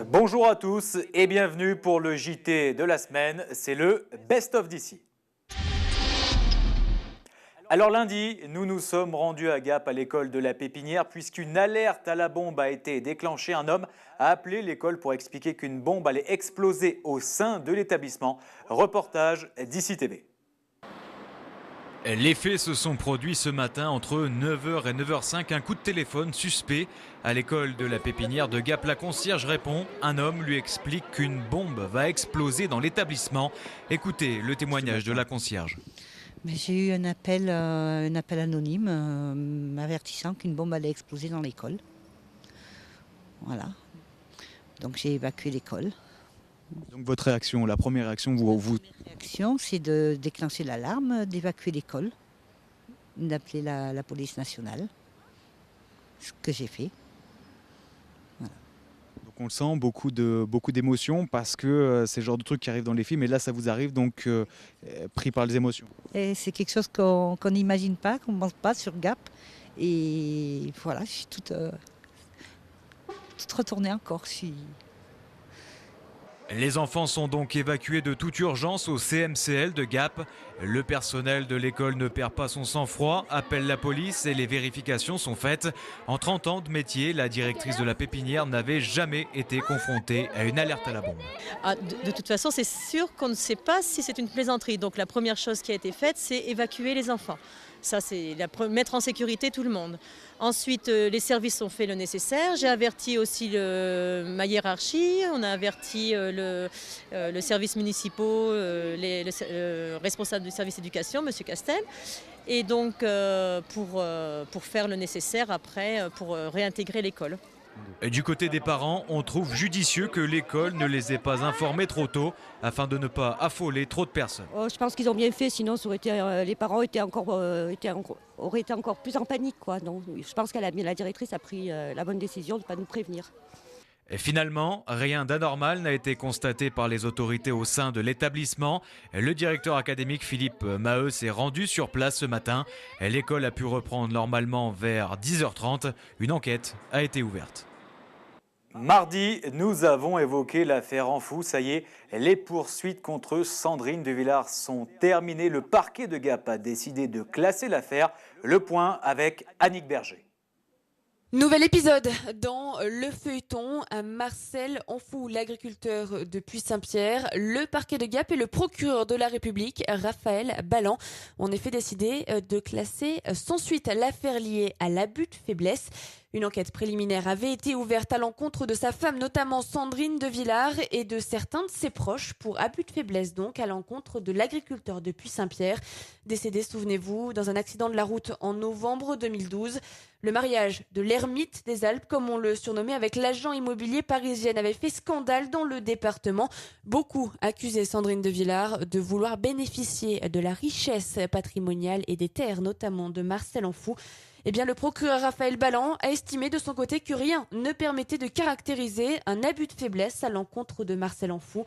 Bonjour à tous et bienvenue pour le JT de la semaine, c'est le Best of d'ici. Alors lundi, nous nous sommes rendus à Gap à l'école de la Pépinière puisqu'une alerte à la bombe a été déclenchée. Un homme a appelé l'école pour expliquer qu'une bombe allait exploser au sein de l'établissement. Reportage d'ici TV. Les faits se sont produits ce matin entre 9h et 9h05. Un coup de téléphone suspect à l'école de la Pépinière de Gap. La concierge répond. Un homme lui explique qu'une bombe va exploser dans l'établissement. Écoutez le témoignage de la concierge. J'ai eu un appel anonyme m'avertissant qu'une bombe allait exploser dans l'école. Voilà. Donc j'ai évacué l'école. Donc votre réaction, la première réaction, La première réaction, c'est de déclencher l'alarme, d'évacuer l'école, d'appeler la police nationale, ce que j'ai fait. Voilà. Donc on le sent, beaucoup d'émotions parce que c'est le genre de truc qui arrive dans les films et là ça vous arrive donc pris par les émotions. Et c'est quelque chose qu'on n'imagine pas, qu'on ne pense pas sur Gap. Et voilà, je suis toute retournée encore. Les enfants sont donc évacués de toute urgence au CMCL de Gap. Le personnel de l'école ne perd pas son sang-froid, appelle la police et les vérifications sont faites. En 30 ans de métier, la directrice de la Pépinière n'avait jamais été confrontée à une alerte à la bombe. De toute façon, c'est sûr qu'on ne sait pas si c'est une plaisanterie. Donc la première chose qui a été faite, c'est évacuer les enfants. Ça, c'est mettre en sécurité tout le monde. Ensuite, les services ont fait le nécessaire. J'ai averti aussi ma hiérarchie. On a averti le service municipal, le responsable du service éducation, M. Castel. Et donc, pour faire le nécessaire après, pour réintégrer l'école. Du côté des parents, on trouve judicieux que l'école ne les ait pas informés trop tôt afin de ne pas affoler trop de personnes. Je pense qu'ils ont bien fait, sinon ça aurait été, les parents auraient été encore plus en panique, quoi. Donc, je pense que la directrice a pris la bonne décision de ne pas nous prévenir. Et finalement, rien d'anormal n'a été constaté par les autorités au sein de l'établissement. Le directeur académique Philippe Maheu s'est rendu sur place ce matin. L'école a pu reprendre normalement vers 10h30. Une enquête a été ouverte. Mardi, nous avons évoqué l'affaire Anfou. Ça y est, les poursuites contre Sandrine de Villars sont terminées. Le parquet de Gap a décidé de classer l'affaire. Le point avec Annick Berger. Nouvel épisode dans le feuilleton. Marcel Anfou, l'agriculteur de Puy-Saint-Pierre, le parquet de Gap et le procureur de la République, Raphaël Balland, ont en effet décidé de classer sans suite l'affaire liée à l'abus de faiblesse. Une enquête préliminaire avait été ouverte à l'encontre de sa femme, notamment Sandrine de Villars, et de certains de ses proches pour abus de faiblesse, donc à l'encontre de l'agriculteur de Puy-Saint-Pierre, décédé, souvenez-vous, dans un accident de la route en novembre 2012. Le mariage de l'ermite des Alpes, comme on le surnommait, avec l'agent immobilier parisien, avait fait scandale dans le département. Beaucoup accusaient Sandrine de Villars de vouloir bénéficier de la richesse patrimoniale et des terres, notamment de Marcel Anfou. Eh bien, le procureur Raphaël Balland a estimé de son côté que rien ne permettait de caractériser un abus de faiblesse à l'encontre de Marcel Anfou.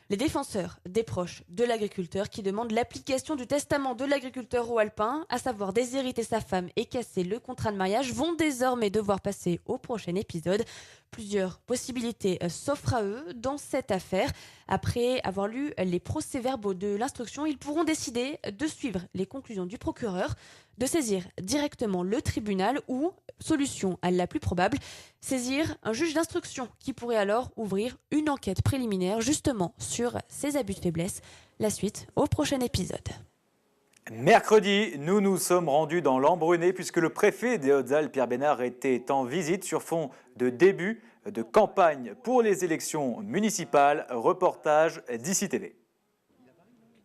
Les défenseurs des proches de l'agriculteur qui demandent l'application du testament de l'agriculteur au alpin, à savoir déshériter sa femme et casser le contrat de mariage, vont désormais devoir passer au prochain épisode. Plusieurs possibilités s'offrent à eux dans cette affaire. Après avoir lu les procès-verbaux de l'instruction, ils pourront décider de suivre les conclusions du procureur, de saisir directement le tribunal ou, solution la plus probable, saisir un juge d'instruction qui pourrait alors ouvrir une enquête préliminaire justement sur ces abus de faiblesse. La suite au prochain épisode. Mercredi, nous nous sommes rendus dans l'Embruné puisque le préfet des Hautes-Alpes, Pierre Bénard, était en visite sur fond de début de campagne pour les élections municipales. Reportage d'ici TV.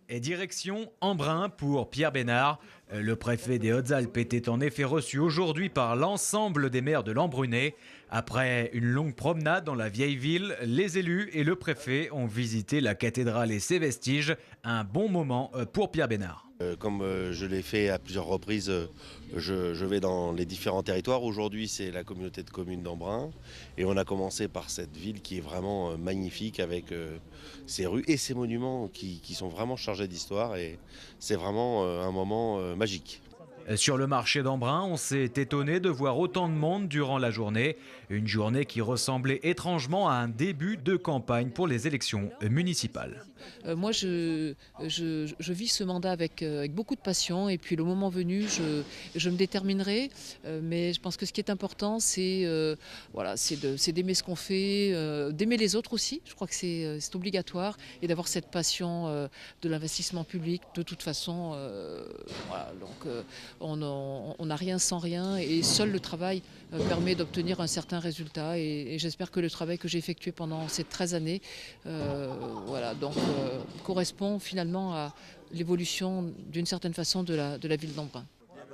Et direction Embrun pour Pierre Bénard. Le préfet des Hautes-Alpes était en effet reçu aujourd'hui par l'ensemble des maires de l'Embruné. Après une longue promenade dans la vieille ville, les élus et le préfet ont visité la cathédrale et ses vestiges. Un bon moment pour Pierre Bénard. Comme je l'ai fait à plusieurs reprises, je vais dans les différents territoires. Aujourd'hui, c'est la communauté de communes d'Embrun. Et on a commencé par cette ville qui est vraiment magnifique avec ses rues et ses monuments qui sont vraiment chargés d'histoire. Et c'est vraiment un moment magique. Sur le marché d'Embrun, on s'est étonné de voir autant de monde durant la journée. Une journée qui ressemblait étrangement à un début de campagne pour les élections municipales. Moi, je vis ce mandat avec beaucoup de passion et puis le moment venu, je me déterminerai. Mais je pense que ce qui est important, c'est d'aimer ce qu'on fait, d'aimer les autres aussi. Je crois que c'est obligatoire et d'avoir cette passion de l'investissement public. De toute façon, on n'a rien sans rien et seul le travail permet d'obtenir un certain résultat. Et j'espère que le travail que j'ai effectué pendant ces 13 années, correspond finalement à l'évolution d'une certaine façon de la ville d'Embrun.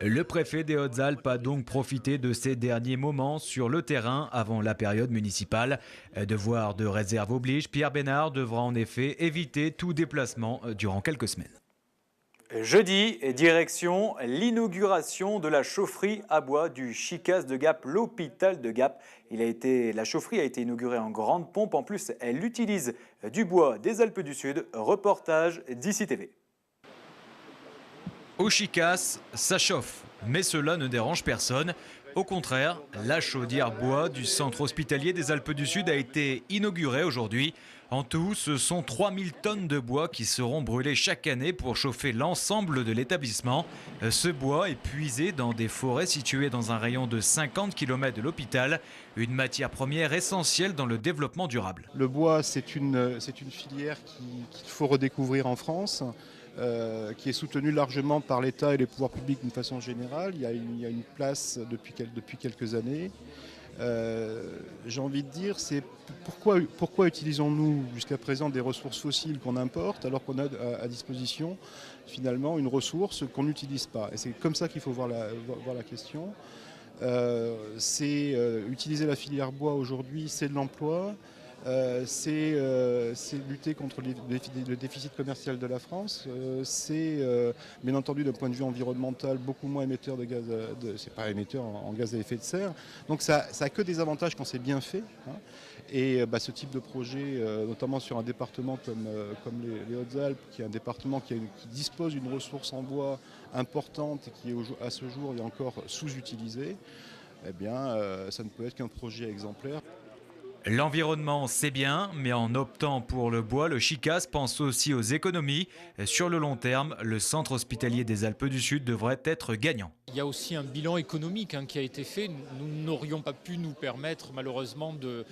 Le préfet des Hautes-Alpes a donc profité de ces derniers moments sur le terrain avant la période municipale. Devoir de réserve oblige, Pierre Bénard devra en effet éviter tout déplacement durant quelques semaines. Jeudi, direction l'inauguration de la chaufferie à bois du Chicas de Gap, l'hôpital de Gap. La chaufferie a été inaugurée en grande pompe. En plus, elle utilise du bois des Alpes du Sud. Reportage d'ICI TV. Au Chicas, ça chauffe, mais cela ne dérange personne. Au contraire, la chaudière bois du centre hospitalier des Alpes du Sud a été inaugurée aujourd'hui. En tout, ce sont 3000 tonnes de bois qui seront brûlées chaque année pour chauffer l'ensemble de l'établissement. Ce bois est puisé dans des forêts situées dans un rayon de 50 km de l'hôpital, une matière première essentielle dans le développement durable. Le bois, c'est une filière qu'il faut redécouvrir en France. Qui est soutenu largement par l'État et les pouvoirs publics d'une façon générale. Il y a une place depuis quelques années. J'ai envie de dire, c'est pourquoi utilisons-nous jusqu'à présent des ressources fossiles qu'on importe alors qu'on a à disposition finalement une ressource qu'on n'utilise pas. Et c'est comme ça qu'il faut voir la question. Utiliser la filière bois aujourd'hui, c'est de l'emploi. C'est lutter contre le déficit commercial de la France. C'est bien entendu d'un point de vue environnemental beaucoup moins émetteur de gaz, c'est pas émetteur en gaz à effet de serre. Donc ça a que des avantages quand c'est bien fait. Et ce type de projet, notamment sur un département comme les Hautes-Alpes, qui est un département qui dispose d'une ressource en bois importante et qui est à ce jour est encore sous-utilisée, eh bien ça ne peut être qu'un projet exemplaire. L'environnement, c'est bien, mais en optant pour le bois, le Chicas pense aussi aux économies. Sur le long terme, le centre hospitalier des Alpes du Sud devrait être gagnant. Il y a aussi un bilan économique qui a été fait. Nous n'aurions pas pu nous permettre malheureusement de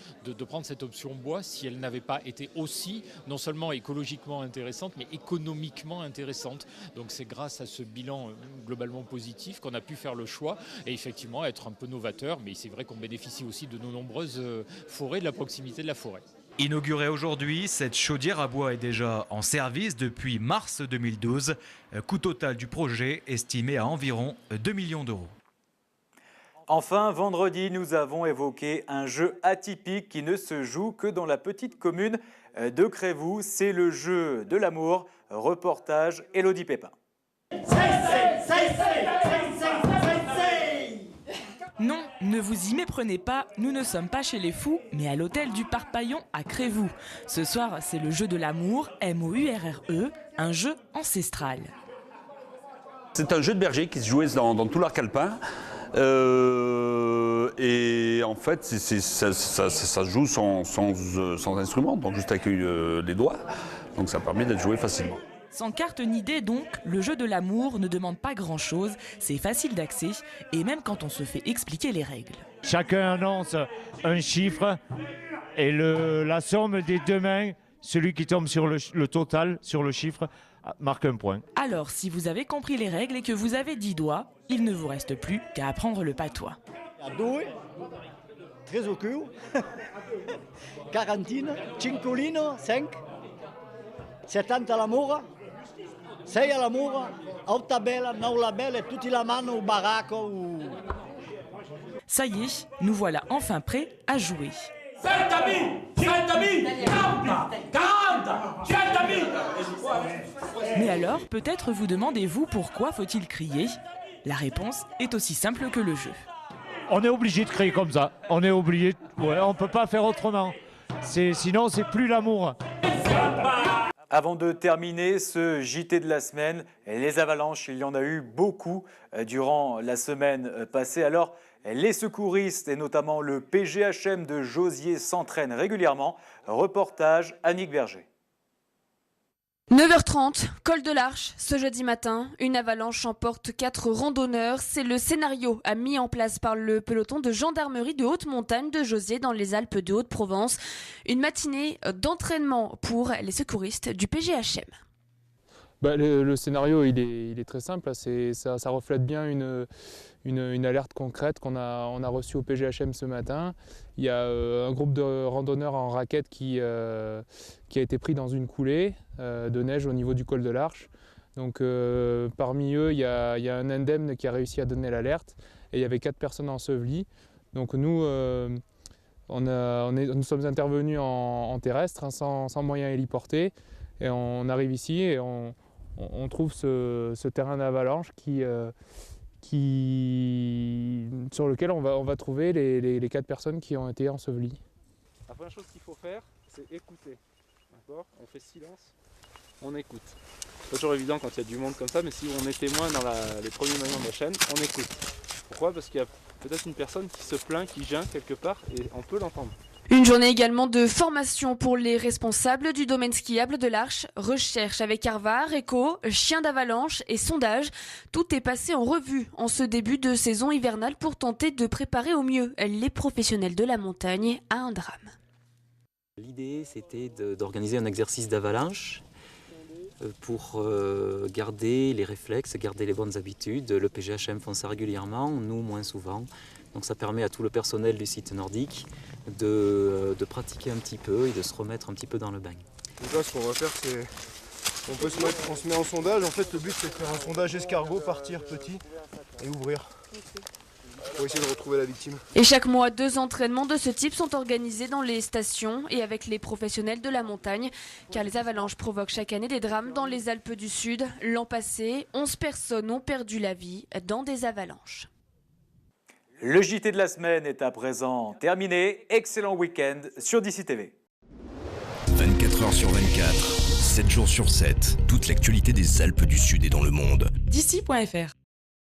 prendre cette option bois si elle n'avait pas été aussi, non seulement écologiquement intéressante, mais économiquement intéressante. Donc c'est grâce à ce bilan globalement positif qu'on a pu faire le choix et effectivement être un peu novateur. Mais c'est vrai qu'on bénéficie aussi de nos nombreuses forêts, de la proximité de la forêt. Inaugurée aujourd'hui, cette chaudière à bois est déjà en service depuis mars 2012. Coût total du projet estimé à environ 2 millions d'euros. Enfin, vendredi, nous avons évoqué un jeu atypique qui ne se joue que dans la petite commune de Crévoux. C'est le jeu de l'amour. Reportage Élodie Pépin. Non, ne vous y méprenez pas, nous ne sommes pas chez les fous, mais à l'hôtel du Parc Paillon à Crévoux. Ce soir, c'est le jeu de l'amour, MOURRE, un jeu ancestral. C'est un jeu de berger qui se jouait dans tout l'arc alpin. Et en fait, ça se joue sans instrument, donc juste avec les doigts. Donc ça permet d'être joué facilement. Sans carte ni dés donc, le jeu de l'amour ne demande pas grand-chose, c'est facile d'accès, et même quand on se fait expliquer les règles. Chacun annonce un chiffre, et la somme des deux mains, celui qui tombe sur le total, sur le chiffre, marque un point. Alors, si vous avez compris les règles et que vous avez 10 doigts, il ne vous reste plus qu'à apprendre le patois. 2, 3 au cul, 40, 5, 5, 70 all'amore, 6 all'amore, 8 la bella, 9 la bella, et tutti la mano au baracco. Ça y est, nous voilà enfin prêts à jouer. Mais Alors, peut-être vous demandez-vous pourquoi faut-il crier? La réponse est aussi simple que le jeu. On est obligé de crier comme ça. On est obligé. Ouais, on ne peut pas faire autrement. Sinon, c'est plus l'amour. Avant de terminer ce JT de la semaine, les avalanches, il y en a eu beaucoup durant la semaine passée. Alors, les secouristes et notamment le PGHM de Josier s'entraînent régulièrement. Reportage Annick Berger. 9h30, col de l'Arche, ce jeudi matin, une avalanche emporte 4 randonneurs. C'est le scénario mis en place par le peloton de gendarmerie de haute montagne de Josier dans les Alpes de Haute-Provence. Une matinée d'entraînement pour les secouristes du PGHM. Le scénario il est très simple, ça reflète bien une alerte concrète on a reçue au PGHM ce matin. Il y a un groupe de randonneurs en raquette qui a été pris dans une coulée de neige au niveau du col de l'Arche. Donc parmi eux, il y a un indemne qui a réussi à donner l'alerte et il y avait 4 personnes ensevelies. Donc nous, nous sommes intervenus en terrestre, sans moyens héliportés, et on arrive ici et on trouve ce terrain d'avalanche sur lequel on va trouver les 4 personnes qui ont été ensevelies. La première chose qu'il faut faire, c'est écouter. D'accord ? On fait silence, on écoute. C'est pas toujours évident quand il y a du monde comme ça, mais si on est témoin dans les premiers maillons de la chaîne, on écoute. Pourquoi ? Parce qu'il y a peut-être une personne qui se plaint, qui geint quelque part, et on peut l'entendre. Une journée également de formation pour les responsables du domaine skiable de l'Arche. Recherche avec Arvar, écho, chien d'avalanche et sondage. Tout est passé en revue en ce début de saison hivernale pour tenter de préparer au mieux les professionnels de la montagne à un drame. L'idée, c'était d'organiser un exercice d'avalanche pour garder les réflexes, garder les bonnes habitudes. Le PGHM font ça régulièrement, nous moins souvent. Donc ça permet à tout le personnel du site nordique de pratiquer un petit peu et de se remettre un petit peu dans le bain. Donc là, ce qu'on va faire, c'est on se met en sondage. En fait, le but, c'est de faire un sondage escargot, partir petit et ouvrir pour essayer de retrouver la victime. Et chaque mois, 2 entraînements de ce type sont organisés dans les stations et avec les professionnels de la montagne, car les avalanches provoquent chaque année des drames dans les Alpes du Sud. L'an passé, 11 personnes ont perdu la vie dans des avalanches. Le JT de la semaine est à présent terminé. Excellent week-end sur d'ici TV. 24 heures sur 24, 7 jours sur 7, toute l'actualité des Alpes du Sud et dans le monde. D'ici.fr